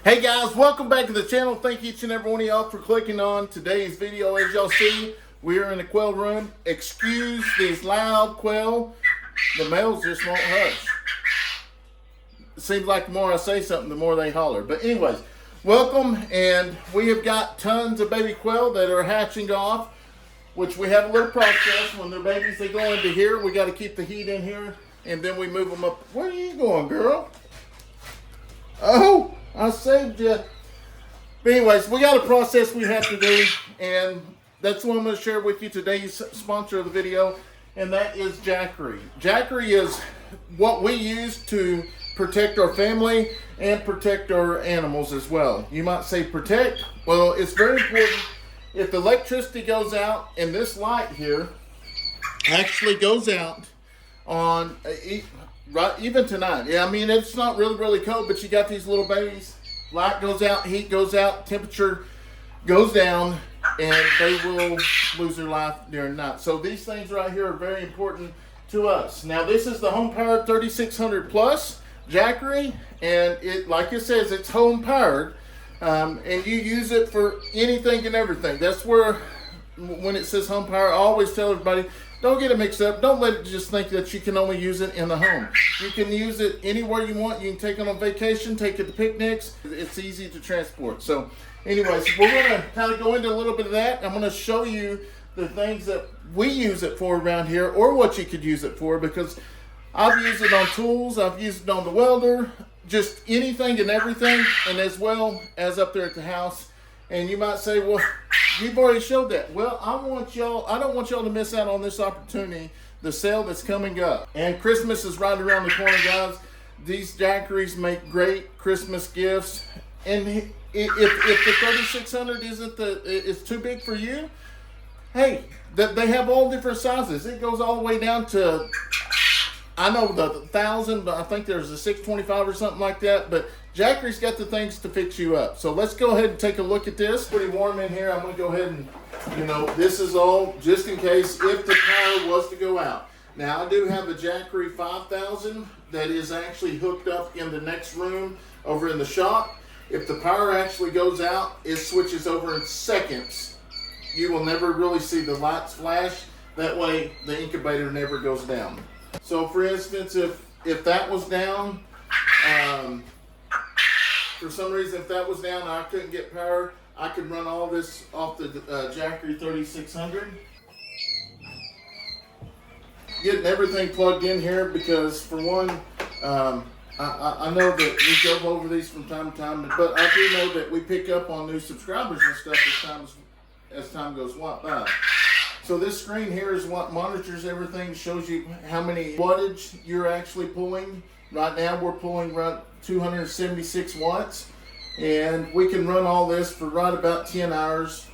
Hey guys, welcome back to the channel. Thank each and every one of y'all for clicking on today's video. As y'all see, we are in the quail room. Excuse these loud quail. The males just won't hush. It seems like the more I say something, the more they holler. But anyways, welcome, and we have got tons of baby quail that are hatching off, which we have a little process. When they're babies, they go into here. We got to keep the heat in here, and then we move them up. Where are you going, girl? Oh, I saved you. But anyways, we got a process we have to do, and that's what I'm going to share with you. Today's sponsor of the video, and that is Jackery. Jackery is what we use to protect our family and protect our animals as well. You might say protect. Well, it's very important. If the electricity goes out, and this light here actually goes out on right, even tonight. Yeah, I mean, it's not really cold, but you got these little babies. Light goes out, heat goes out, temperature goes down, and they will lose their life during the night. So these things right here are very important to us. Now, this is the HomePower 3600 Plus Jackery, and it, like it says, it's home powered, and you use it for anything and everything. That's where, when it says home power, I always tell everybody, don't get it mixed up. Don't let it just think that you can only use it in the home. You can use it anywhere you want. You can take it on vacation, take it to picnics. It's easy to transport. So anyways, we're going to kind of go into a little bit of that. I'm going to show you the things that we use it for around here, or what you could use it for, because I've used it on tools. I've used it on the welder, just anything and everything, and as well as up there at the house. And you might say, well, you've already showed that. Well, I don't want y'all to miss out on this opportunity, the sale that's coming up. And Christmas is right around the corner, guys. These Jackeries make great Christmas gifts. And if the 3600 is too big for you, hey, they have all different sizes. It goes all the way down to, I know the 1000, but I think there's a 625 or something like that. But Jackery's got the things to fix you up. So let's go ahead and take a look at this. Pretty warm in here. I'm going to go ahead and, this is all just in case if the power was to go out. Now, I do have a Jackery 5000 that is actually hooked up in the next room over in the shop. If the power actually goes out, it switches over in seconds. You will never really see the lights flash. That way, the incubator never goes down. So, for instance, if that was down, for some reason, if that was down and I couldn't get power, I could run all this off the Jackery 3600. Getting everything plugged in here because, for one, I know that we go over these from time to time, but I do know that we pick up on new subscribers and stuff as time goes by. So this screen here is what monitors everything, shows you how many wattage you're actually pulling. Right now we're pulling around 276 watts, and we can run all this for right about 10 hours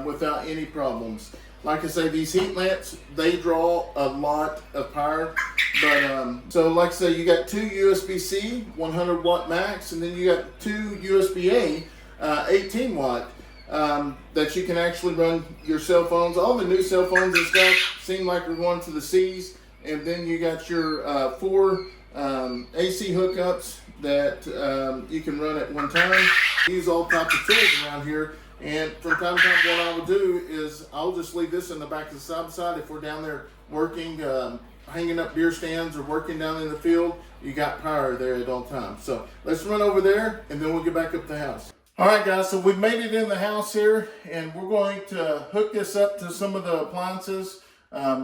without any problems. Like I say, these heat lamps, they draw a lot of power, but so like I say, you got two USB-C 100 watt max, and then you got two USB-A 18 watt that you can actually run your cell phones. All the new cell phones and stuff seem like they're going to the C's, and then you got your four AC hookups that you can run at one time. Use all types of tools around here, and from time to time what I would do is I'll just leave this in the back of the side if we're down there working, hanging up deer stands or working down in the field. You got power there at all times. So let's run over there and then we'll get back up the house. Alright guys, so we've made it in the house here, and we're going to hook this up to some of the appliances.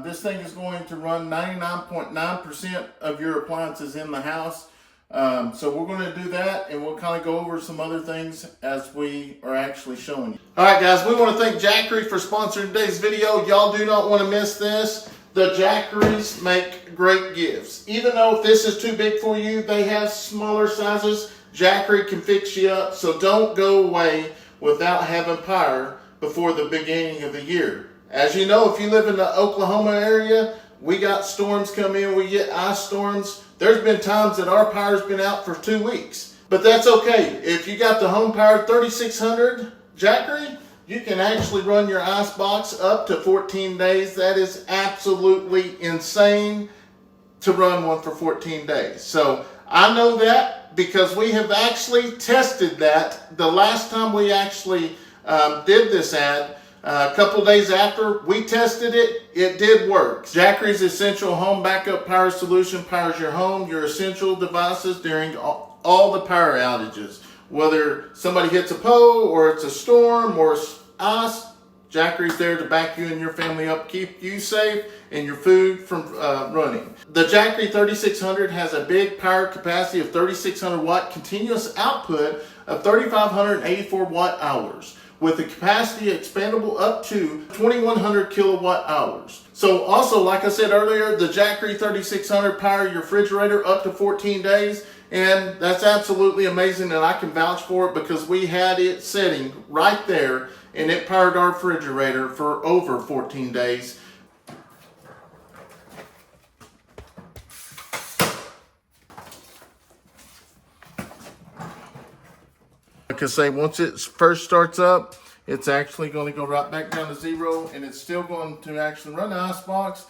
This thing is going to run 99.9% of your appliances in the house. So we're going to do that, and we'll kind of go over some other things as we are actually showing you. Alright guys, we want to thank Jackery for sponsoring today's video. Y'all do not want to miss this. The Jackeries make great gifts. Even though if this is too big for you, they have smaller sizes. Jackery can fix you up, so don't go away without having power before the beginning of the year. As you know, if you live in the Oklahoma area, we got storms come in, we get ice storms. There's been times that our power's been out for 2 weeks. But that's okay. If you got the HomePower 3600 Jackery, you can actually run your ice box up to 14 days. That is absolutely insane to run one for 14 days. So I know that. that because we have actually tested that. The last time we actually did this ad, a couple days after we tested it, it did work. Jackery's Essential Home Backup Power Solution powers your home, your essential devices during all the power outages. Whether somebody hits a pole or it's a storm or ice, Jackery's there to back you and your family up, keep you safe and your food from running. The Jackery 3600 has a big power capacity of 3600 watt continuous output of 3584 watt hours with a capacity expandable up to 2100 kilowatt hours. So also, like I said earlier, the Jackery 3600 power your refrigerator up to 14 days. And that's absolutely amazing, and I can vouch for it because we had it sitting right there and it powered our refrigerator for over 14 days. Like I say, once it first starts up, it's actually going to go right back down to zero, and it's still going to actually run the icebox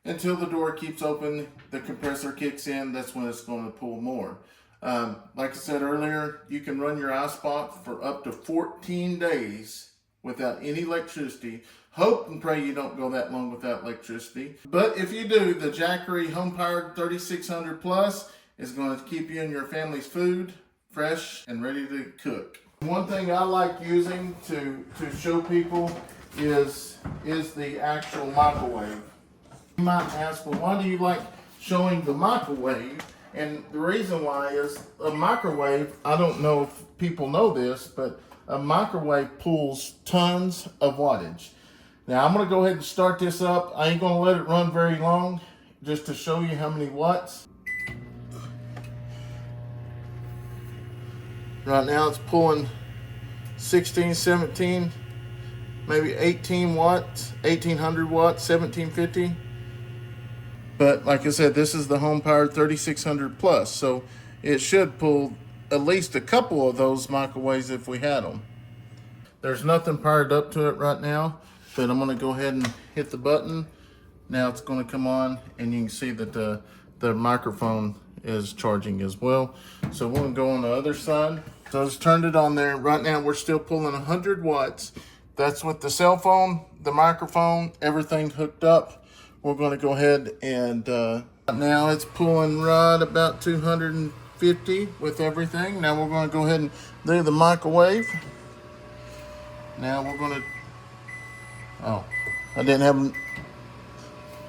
until the door keeps open, the compressor kicks in, that's when it's going to pull more. Like I said earlier, you can run your icebox for up to 14 days without any electricity. Hope and pray you don't go that long without electricity. But if you do, the Jackery HomePower 3600 Plus is going to keep you and your family's food fresh and ready to cook. One thing I like using to show people is the actual microwave. You might ask, well, why do you like showing the microwave? And the reason why is a microwave, I don't know if people know this, but a microwave pulls tons of wattage. Now I'm gonna go ahead and start this up. I ain't gonna let it run very long, just to show you how many watts. Right now it's pulling 16, 17, maybe 18 watts, 1800 watts, 1750. But like I said, this is the HomePower 3600 Plus, so it should pull at least a couple of those microwaves if we had them. There's nothing powered up to it right now, but I'm going to go ahead and hit the button. Now it's going to come on, and you can see that the microphone is charging as well. So we're going to go on the other side. So I just turned it on there. Right now we're still pulling 100 watts. That's with the cell phone, the microphone, everything hooked up. We're going to go ahead and now it's pulling right about 250 with everything. Now we're going to go ahead and do the microwave. Now we're going to, oh, I didn't have them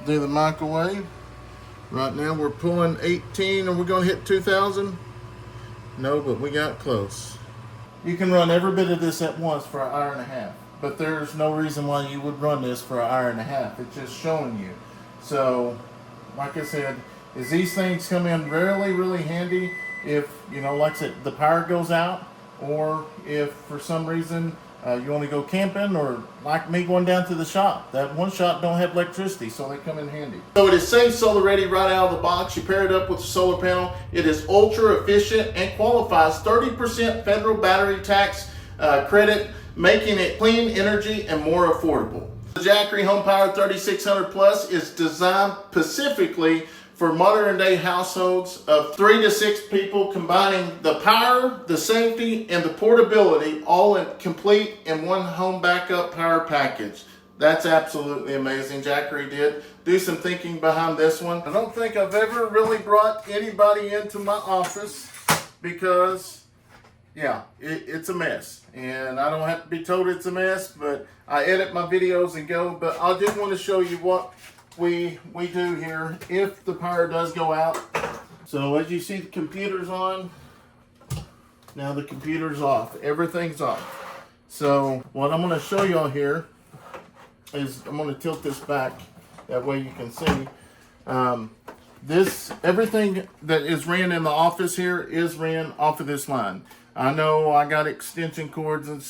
do the microwave. Right now we're pulling 18. Are we going to hit 2,000? No, but we got close. You can run every bit of this at once for an hour and a half. But there's no reason why you would run this for an hour and a half. It's just showing you. So, like I said, is these things come in really, really handy if, you know, like I said, the power goes out, or if for some reason you want to go camping, or like me going down to the shop. That one shop don't have electricity, so they come in handy. So it is safe, solar ready right out of the box. You pair it up with a solar panel. It is ultra efficient and qualifies 30% federal battery tax credit, making it clean energy and more affordable. The Jackery HomePower 3600 Plus is designed specifically for modern day households of 3 to 6 people, combining the power, the safety, and the portability all complete in one home backup power package. That's absolutely amazing. Jackery did do some thinking behind this one. I don't think I've ever really brought anybody into my office because, yeah, it's a mess. And I don't have to be told it's a mess, but I edit my videos and go. But I did want to show you what we do here if the power does go out. So as you see, the computer's on. Now the computer's off. Everything's off. So what I'm going to show y'all here is I'm going to tilt this back. That way you can see. Everything that is ran in the office here is ran off of this line. I know I got extension cords and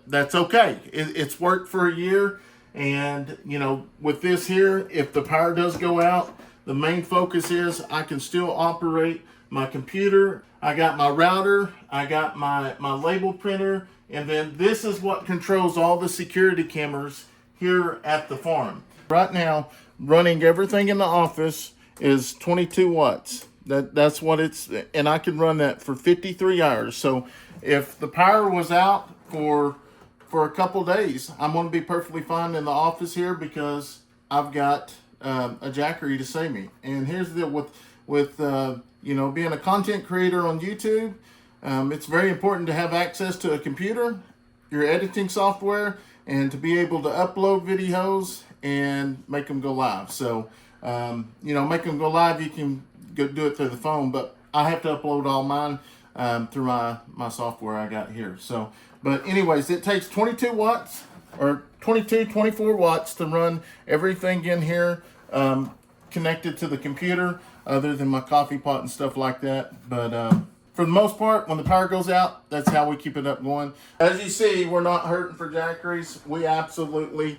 that's okay. It's worked for a year, and you know, with this here, if the power does go out, the main focus is I can still operate my computer. I got my router, I got my label printer, and then this is what controls all the security cameras here at the farm. Right now, running everything in the office is 22 watts. That's what it's, and I can run that for 53 hours. So if the power was out for a couple days, I'm going to be perfectly fine in the office here because I've got a Jackery to save me. And here's the deal with you know, being a content creator on YouTube. It's very important to have access to a computer, your editing software, and to be able to upload videos and make them go live. So, you know, make them go live, you can go do it through the phone, but I have to upload all mine through my software I got here. So, but anyways, it takes 22 watts or 24 watts to run everything in here connected to the computer, other than my coffee pot and stuff like that. But for the most part, when the power goes out, that's how we keep it up going. As you see, we're not hurting for Jackeries. We absolutely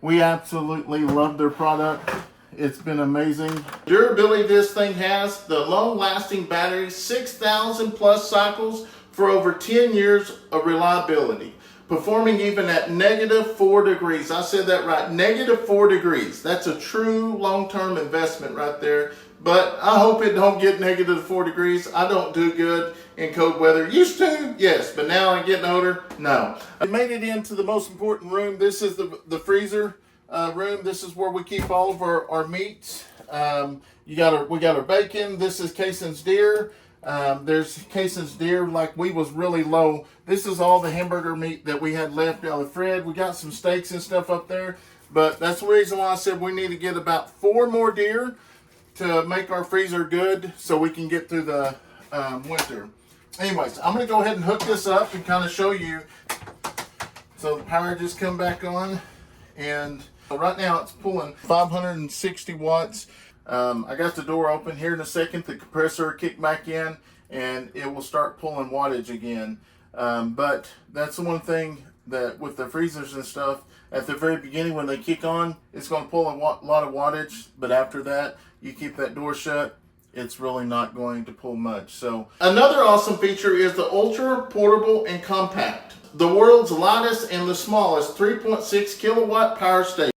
love their product. It's been amazing. Durability this thing has, the long-lasting battery, 6,000 plus cycles for over 10 years of reliability. Performing even at -4 degrees. I said that right, -4 degrees. That's a true long-term investment right there. But I hope it don't get -4 degrees. I don't do good in cold weather. Used to, yes, but now I'm getting older, no. I made it into the most important room. This is the freezer room. This is where we keep all of our meats. We got our bacon. This is Kayson's deer. There's Kayson's deer, like we was really low. This is all the hamburger meat that we had left out of the fridge. We got some steaks and stuff up there, but that's the reason why I said we need to get about 4 more deer to make our freezer good so we can get through the winter. Anyways, I'm going to go ahead and hook this up and kind of show you. So the power just come back on, and right now it's pulling 560 watts. I got the door open here in a second. The compressor will kick back in and it will start pulling wattage again. But that's the one thing that with the freezers and stuff, at the very beginning when they kick on, it's going to pull a lot of wattage. But after that, you keep that door shut, it's really not going to pull much. So another awesome feature is the ultra portable and compact. The world's lightest and the smallest 3.6 kilowatt power station.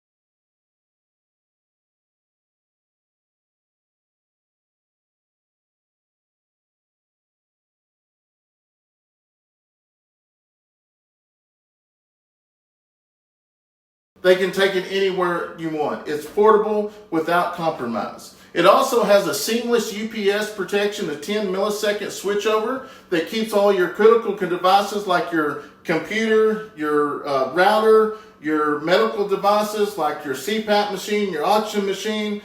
They can take it anywhere you want. It's portable without compromise. It also has a seamless UPS protection, a 10 millisecond switchover that keeps all your critical devices like your computer, your router, your medical devices like your CPAP machine, your oxygen machine,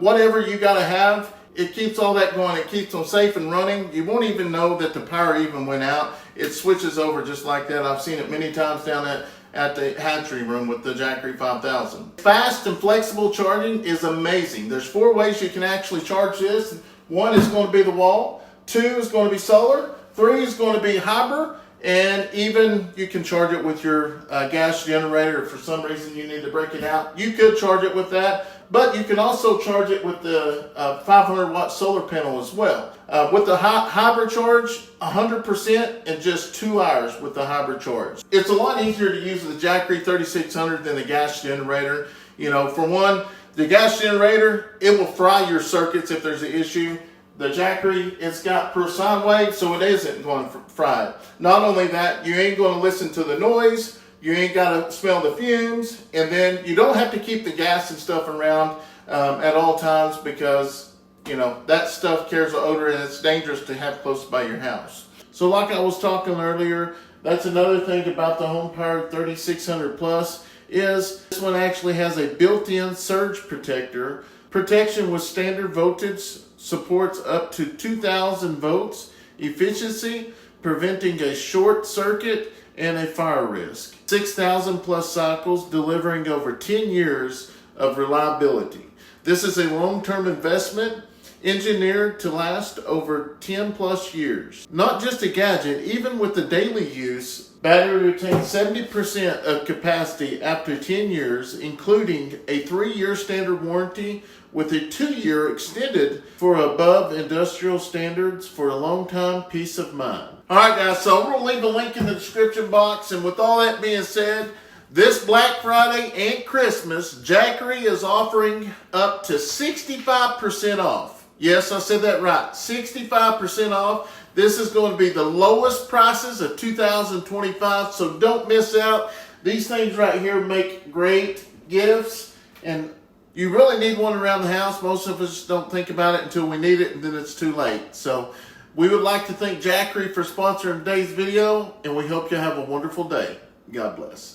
whatever you gotta have. It keeps all that going. It keeps them safe and running. You won't even know that the power even went out. It switches over just like that. I've seen it many times down at the hatchery room with the Jackery 5000. Fast and flexible charging is amazing. There's 4 ways you can actually charge this. 1 is going to be the wall. 2 is going to be solar. 3 is going to be hybrid. And even you can charge it with your gas generator. If for some reason you need to break it out, you could charge it with that. But you can also charge it with the 500 watt solar panel as well. With the hybrid charge, 100% in just 2 hours with the hybrid charge. It's a lot easier to use the Jackery 3600 than the gas generator. You know, for one, the gas generator, it will fry your circuits if there's an issue. The Jackery, it's got per sine wave, so it isn't going to fry it. Not only that, you ain't going to listen to the noise. You ain't got to smell the fumes, and then you don't have to keep the gas and stuff around at all times because, you know, that stuff carries an odor and it's dangerous to have close by your house. So like I was talking earlier, that's another thing about the HomePower 3600 Plus is this one actually has a built-in surge protector. Protection with standard voltage, supports up to 2,000 volts efficiency, preventing a short circuit and a fire risk. 6,000 plus cycles, delivering over 10 years of reliability. This is a long-term investment engineered to last over 10 plus years. Not just a gadget, even with the daily use, battery retains 70% of capacity after 10 years, including a 3-year standard warranty with a 2-year extended for above industrial standards for a long time peace of mind. Alright guys, so I'm going to leave a link in the description box, and with all that being said, this Black Friday and Christmas, Jackery is offering up to 65% off. Yes, I said that right. 65% off. This is going to be the lowest prices of 2025, so don't miss out. These things right here make great gifts, and you really need one around the house. Most of us don't think about it until we need it, and then it's too late. So we would like to thank Jackery for sponsoring today's video, and we hope you have a wonderful day. God bless.